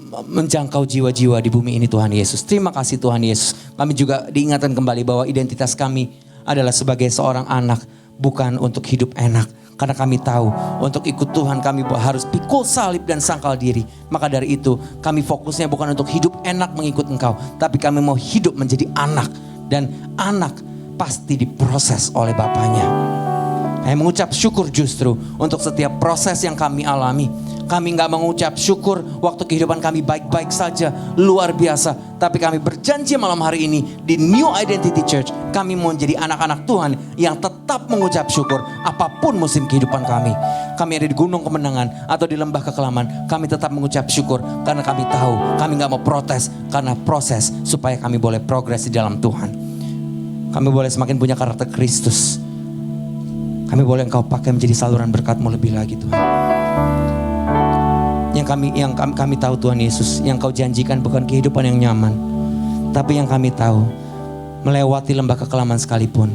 menjangkau jiwa-jiwa di bumi ini Tuhan Yesus. Terima kasih Tuhan Yesus. Kami juga diingatkan kembali bahwa identitas kami adalah sebagai seorang anak, bukan untuk hidup enak. Karena kami tahu untuk ikut Tuhan kami harus pikul salib dan sangkal diri. Maka dari itu kami fokusnya bukan untuk hidup enak mengikut Engkau. Tapi kami mau hidup menjadi anak. Dan anak pasti diproses oleh Bapaknya. Kami mengucap syukur justru untuk setiap proses yang kami alami. Kami gak mengucap syukur waktu kehidupan kami baik-baik saja, luar biasa. Tapi kami berjanji malam hari ini di New Identity Church, kami mau menjadi anak-anak Tuhan yang tetap mengucap syukur apapun musim kehidupan kami. Kami ada di gunung kemenangan atau di lembah kekelaman, kami tetap mengucap syukur karena kami tahu kami gak mau protes, karena proses supaya kami boleh progres di dalam Tuhan. Kami boleh semakin punya karakter Kristus. Kami boleh Engkau pakai menjadi saluran berkat-Mu lebih lagi Tuhan. Yang kami tahu Tuhan Yesus, yang Kau janjikan bukan kehidupan yang nyaman, tapi yang kami tahu melewati lembah kekelaman sekalipun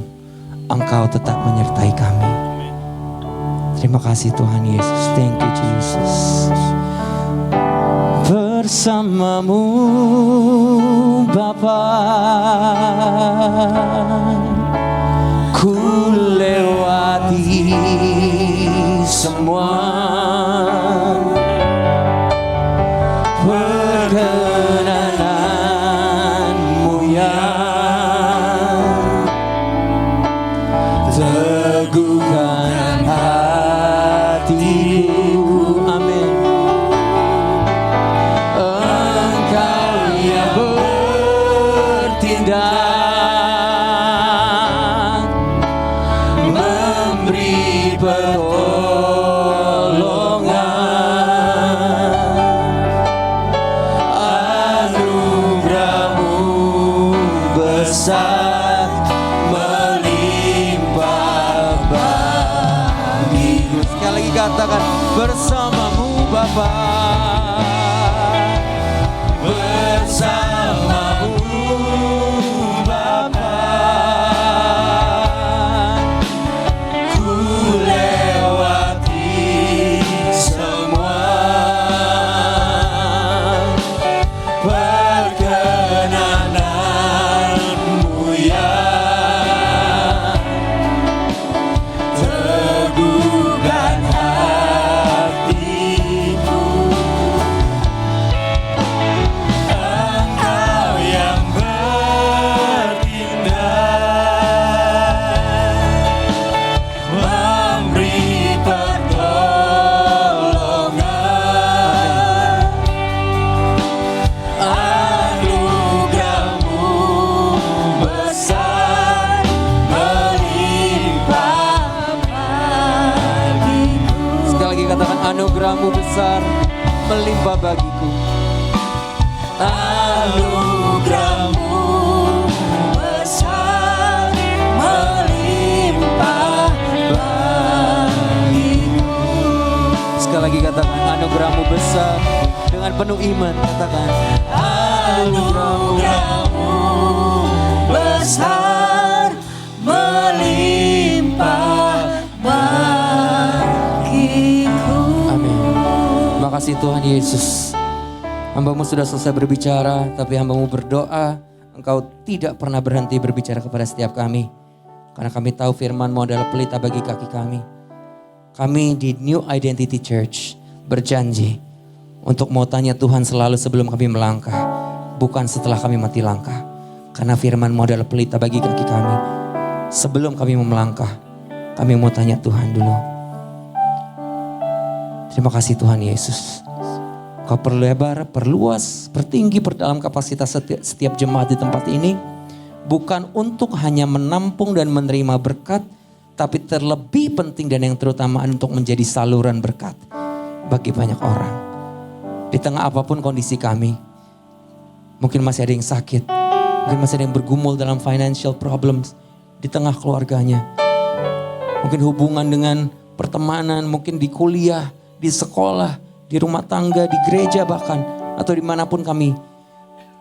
Engkau tetap menyertai kami. Terima kasih Tuhan Yesus. Thank you Jesus. Bersama-Mu Bapa, ku lewati semua perkenananmu yang teguhkan hatiku. Amin. Engkau yang bertindak, memberi besar melimpah. Sekali lagi katakan, bersamamu Bapa. Bersamamu Bapa. Ku lewati semua. Perkenananmu ya teguhkan hatiku. Engkau yang bertindak, memberi pertolongan. Anugerahmu besar melimpah bagiku. Sekali lagi katakan, anugerahmu besar melimpah bagiku. Anugerahmu besar melimpah bagiku. Sekali lagi katakan, anugerahmu besar. Dengan penuh iman katakan, anugerahmu besar melimpah bagiku. Amin. Terima kasih Tuhan Yesus. Hamba-Mu sudah selesai berbicara, tapi hamba-Mu berdoa, Engkau tidak pernah berhenti berbicara kepada setiap kami. Karena kami tahu firman-Mu adalah pelita bagi kaki kami. Kami di New Identity Church berjanji untuk mau tanya Tuhan selalu sebelum kami melangkah, bukan setelah kami mati langkah. Karena firman-Mu adalah pelita bagi kaki kami. Sebelum kami mau melangkah, kami mau tanya Tuhan dulu. Terima kasih Tuhan Yesus. Kau perlebar, perluas, pertinggi, perdalam kapasitas setiap jemaat di tempat ini. Bukan untuk hanya menampung dan menerima berkat, tapi terlebih penting dan yang terutama untuk menjadi saluran berkat bagi banyak orang. Di tengah apapun kondisi kami, mungkin masih ada yang sakit, mungkin masih ada yang bergumul dalam financial problems di tengah keluarganya. Mungkin hubungan dengan pertemanan, mungkin di kuliah, di sekolah, di rumah tangga, di gereja bahkan, atau dimanapun kami.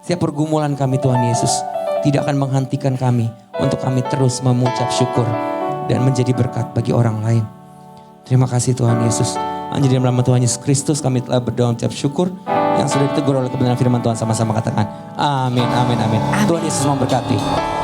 Setiap pergumulan kami Tuhan Yesus tidak akan menghentikan kami untuk kami terus mengucap syukur dan menjadi berkat bagi orang lain. Terima kasih Tuhan Yesus. Hanya di dalam nama Tuhan Yesus Kristus kami telah berdoa mengucap syukur yang sudah ditegur oleh kebenaran firman Tuhan. Sama-sama katakan amin, amin, amin. Tuhan Yesus memberkati.